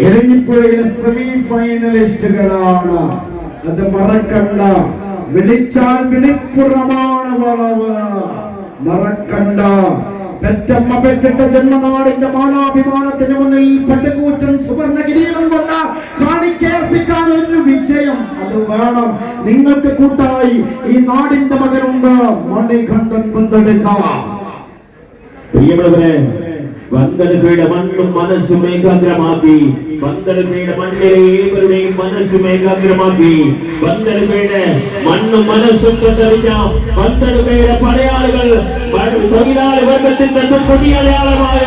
എരഞ്ഞിപ്പുഴയിലെ semi ഫൈനലിസ്റ്റുകളാണ്. അത് മറക്കണ്ട. വിളിച്ചാൽ വിളിപ്പുറമാണ് വളവ്. മറക്കണ്ട. പെറ്റമ്മ പെറ്റിട്ട ജന്മനാടിന്റെ മാനാഭിമാനത്തിന് മുന്നിൽ പട്ടുകൂറ്റൻ സുവർണ കിരീടം കൊണ്ട കാണിക്കേർപ്പിക്കാൻ ഒരു വിജയം അത് വേണം. നിങ്ങൾക്ക് കൂട്ടായി ഈ നാടിന്റെ മകനുണ്ട്. മണികണ്ഠൻ പന്തെടുക്കാം. പ്രിയമുള്ളവരെ, വന്ദനയുടെ മണ്ണും മനസ്സും ഏകാഗ്രമാക്കി, വന്ദനയുടെ മണ്ണിലെ ഏവരുടെയും മനസ്സും ഏകാഗ്രമാക്കി, വന്ദനയുടെ മണ്ണും മനസ്സും കണ്ടറിഞ്ഞ വന്ദനയുടെ പടയാളികൾ, തൊഴിലാളി വർഗത്തിന്റെ കൊടിയടയാളമായ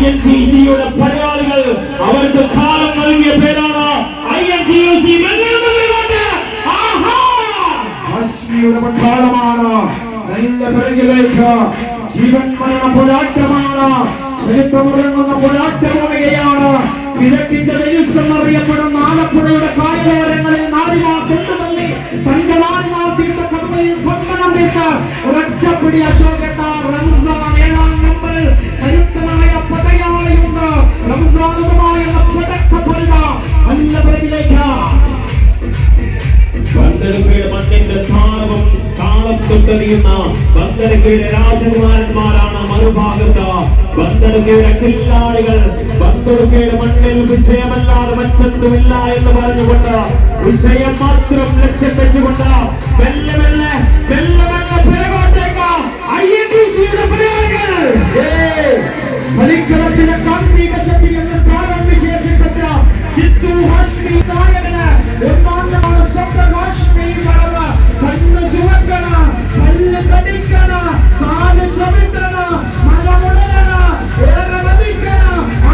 INTUC-യുടെ പടയാളികൾ, അവർക്ക് കാലം നൽകിയ പേരാണ് INTUC. പട്ടാളമാണ്. നല്ല പിറകിലേക്ക് ജീവൻ മരണ പോരാട്ടമാണ്. ചരിത്രമുറങ്ങുന്ന പോരാട്ടമാവുകയാണ്. കിഴക്കിന്റെ വെലിസെന്നറിയപ്പെടുന്ന ആലപ്പുഴയുടെ കായലോരങ്ങളിൽ നാരിമാർ തൊട്ടുതള്ളി തങ്കമാരിമാർ തീർത്ത കമ്പയിൽ കൊമ്പനം വിട്ട് ഒരൊറ്റപ്പിടി അശോകത്താർ. റംസാൻ 7-ാം നമ്പറിൽ കരുത്തനായ പടയാളിയുണ്ട്. റംസാനുമായ പടക്കപ്പല്ല നല്ല പിറകിലേക്ക്. വന്ദനയുടെ മണ്ണിന്റെ താളം തൊട്ടറിയുന്ന വന്ദനയുടെ രാജകുമാരന്മാരാണ് മറുഭാഗത്ത്. വന്ദനയുടെ കില്ലാടികൾ. വന്ദനയുടെ മണ്ണിൽ വിജയമല്ലാതെ മറ്റൊന്നുമില്ല എന്ന് പറഞ്ഞുകൊണ്ട്, വിജയം മാത്രം ലക്ഷ്യം വെച്ചുകൊണ്ട് മെല്ലെ മെല്ലെ മെല്ലെ മെല്ലെ പിറകോട്ടേക്ക് INTUC-യുടെ പടയാളികൾ. കളിക്കളത്തിലെ കാർത്തിക ശക്തി എന്ന് കാണാൻ വിശേഷിപ്പിച്ച ചിത്തു ഹാഷ്മി നായകന് ഒന്നാന്തമാണ്. സ്വന്തം ഹാഷ്മി കളവ്. കണ്ണു ചുവക്കണ, പല്ല് കടിക്കണ, കാല് ചവിട്ടണ, മലമുളരണ, ഏറെ വലിക്കണ,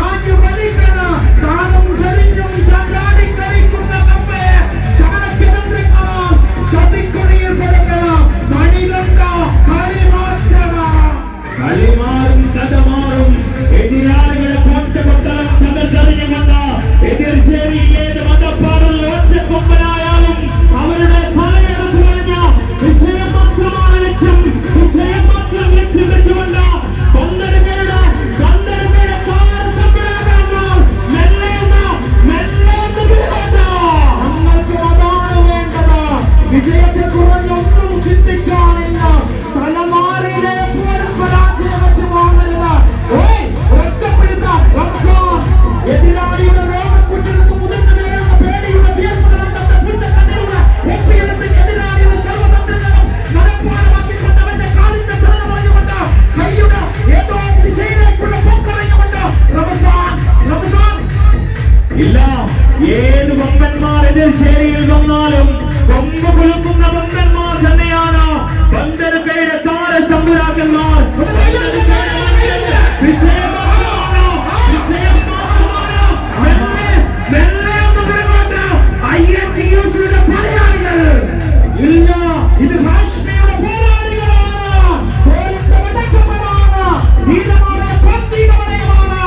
ആഞ്ഞു വലിക്കണ, താനും ചരിഞ്ഞും ചാടി കളിക്കുന്ന കമ്പയെ ചാണക്യതന്ത്രങ്ങളാൽ ചതിക്കുണിയിൽ കൊടുക്കണം. മണികണ്ട കളി മാറ്റണം. കളിമാറും കഥമാറും എതിരാളികളെ കോട്ടകൊട്ടളം തകർത്തെറിഞ്ഞുകൊണ്ട് എതിർചേരിയിലേത് മതപ്പാടുള്ള ഒറ്റക്കൊമ്പനായാലും അവരുടെ തലയെടുത്തു കഴിഞ്ഞ വിജയം മാത്രമാണ് ലക്ഷ്യം. വിജയം മാത്രം ലക്ഷ്യം വെച്ചുകൊണ്ട് വന്ദനയുടെ കാർത്തമ്പരാകുമ്പോൾ ഞങ്ങൾക്ക് അതാണ് വേണ്ടത്. വിജയത്തിൽ കുറഞ്ഞൊന്നും ചിന്തിക്കാനില്ല. തലമാറിയിലെ പരാജയം വെച്ച് വാങ്ങരുത്. ഒറ്റപ്പെടുത്താം. റംസാൻ എതിരാളിയുടെ രോഗക്കുറ്റിലേക്ക് മുതിർന്നു വീഴുന്ന പേടിയുടെ വിയർപ്പുകളുടെ പുച്ഛക്കണ്ണിലൂടെ ഒപ്പിയെടുത്ത് എതിരാളിയുടെ സർവ്വതന്ത്രങ്ങളും മനഃപ്പാഠമാക്കിക്കൊണ്ടവന്റെ കാലിന്റെ ചലനം പറഞ്ഞുകൊണ്ട് കൈയുടെ ഏതോ ദിശയിലേക്കുള്ള പൊക്കറിഞ്ഞുകൊണ്ട് റംസാൻ ഇല്ല. ഏത് വമ്പന്മാർ എതിർചേരിയിൽ വന്നാലും കൊമ്പ് കുലുക്കുന്ന വമ്പന്മാർ തന്നെയാണ് വന്ദനയുടെ താരതമ്പുരാക്കന്മാർ. INTUC-യുടെ പടയാളികൾ. ഇല്ല, ഇത് ഹാഷ്മിയുടെ പോരാളികളാണ്. പോരിന്റെ വടക്കപ്പനാണ്. ധീരമായ കാർത്തികവലയമാണ്.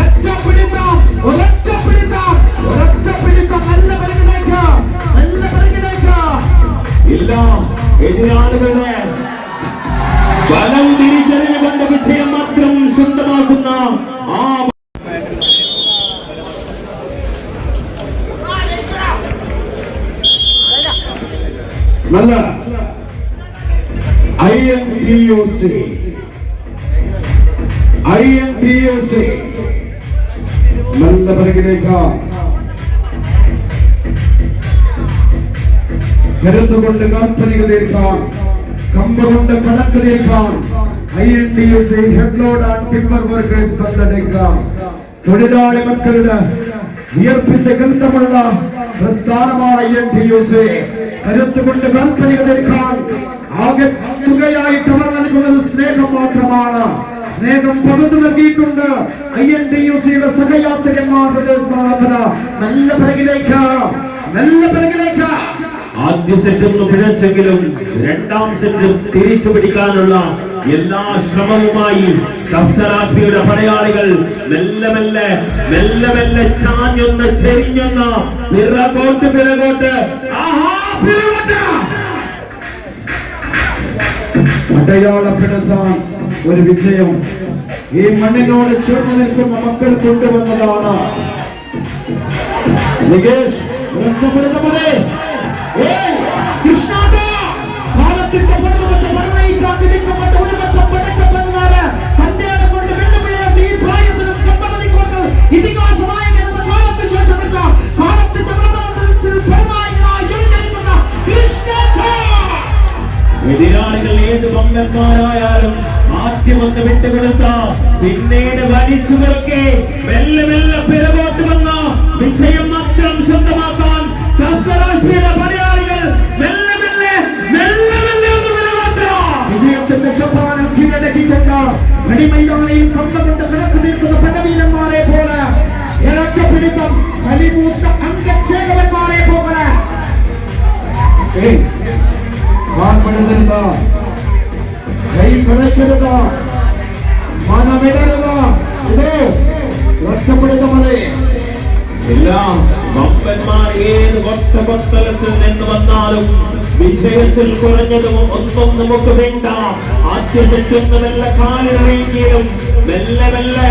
ഒറ്റപ്പിടിത്തം, ഒരൊറ്റപ്പിടിത്തം, ഒരൊറ്റപ്പിടിത്തം. നല്ല പിറകിലേക്ക്, നല്ല പിറകിലേക്ക്. ഇല്ല, എതിരാളികളുടെ ബലം തിരിച്ചറിഞ്ഞുകൊണ്ട് വിജയം മാത്രം സ്വന്തമാക്കുന്ന ആ നല്ല INTUC നല്ല പിറകിലേക്ക്. കരുത്തുകൊണ്ട് കാൽപ്പനിക തീർക്കാൻ, കമ്പുകൊണ്ട് കണക്ക് തീർക്കാൻ INTUC head load and timber workers പങ്കെടുക്കാം. തൊഴിലാളി മക്കളുടെ വിയർപ്പിന്റെ ഗന്ധമുള്ള പ്രസ്ഥാനമാണ് INTUC. കരുത്തുകൊണ്ട് കാൽപ്പനിക തീർക്കാൻ ആകെ തുകയായിട്ട് അവർ നൽകുന്നത് സ്നേഹം മാത്രമാണ്. സ്നേഹം പകുത്തു നൽകിയിട്ടുണ്ട് INTUC-യുടെ സഹയാത്രികന്മാരുടെ നല്ല പിറകിലേക്ക്, നല്ല പിറകിലേക്ക്. ആദ്യ സെറ്റ് ഒന്ന് പിഴച്ചെങ്കിലും രണ്ടാം സെറ്റ് തിരിച്ചു പിടിക്കാനുള്ള എല്ലാ ശ്രമവുമായി സപ്തരാഷ്ട്രീയുടെ പടയാളികൾ മെല്ലെ മെല്ലെ മെല്ലെ മെല്ലെ ചാഞ്ഞൊന്ന് ചെരിഞ്ഞൊന്ന് പിറകോട്ട് അടയാളപ്പെടുത്താൻ ഒരു വിജയം ഈ മണ്ണിനോട് ചേർന്ന് നിൽക്കുന്ന മക്കൾ കൊണ്ടുവന്നതാണ്. നികേഷ് രക്ഷപ്പെടുന്നവരെ കൃഷ്ണാട്ട കാലത്തിന്റെ പർവ്വതത്തെ പർവ്വയിക്കാൻ വിധിക്കപ്പെട്ട ഒരു പത്രം പടക്കപ്പെടുന്നതാണ് തന്റെ ഇടം കൊണ്ട് വെല്ലുവിളിയാത്ത ഈ പ്രായത്തിലും കമ്പമണിക്കോട്ടിൽ ഇതിഹാസ നായകൻ എന്ന കാലം വിശേഷം വെച്ച കാലത്തിന്റെ പ്രബന്ധത്തിൽ പരനായകനായി ജ്വലിച്ചിരിക്കുന്ന കൃഷ്ണ. എതിരാളികൾ ഏത് കൊമ്പന്മാരായാലും ആദ്യം ഒന്ന് വിട്ടുകൊടുത്ത പിന്നീട് വലിച്ചു മുറുക്കി മെല്ലെ മെല്ലെ പിറകോട്ട് വന്ന വിജയം മാത്രം സ്വന്തമാക്കാൻ സപ്തരാഷ്ട്രീയ പടയാളികൾ മെല്ലെ മെല്ലെ മെല്ലെ മെല്ലെ ഒന്ന് പിറകോട്ട് വിജയത്തിന്റെ സോപാനം കീഴടക്കിക്കൊണ്ട് കളിമൈതാനിയിൽ കമ്പകൊണ്ട് കണക്ക് തീർക്കുന്ന പടവീരന്മാരെ പോലെ ഇറക്കപ്പിടുത്തം കലിമൂത്ത അംഗച്ചേകവന്മാരെ പോലെ കാൽപ്പെടുത്തരുത്, കൈ പിടയ്ക്കരുത്, മനമിടരുത്. ഇതോ ഒറ്റപ്പെടുന്നവരെ എല്ലാം വമ്പന്മാർ ഏത് കൊട്ടകൊത്തലത്തിൽ നിന്ന് വന്നാലും വിജയത്തിൽ കുറഞ്ഞതും ഒന്നും നമുക്ക് വേണ്ട. ആദ്യ സെറ്റ് ഒന്ന് മെല്ലെ കാലിറങ്ങിയെങ്കിലും മെല്ലെ മെല്ലെ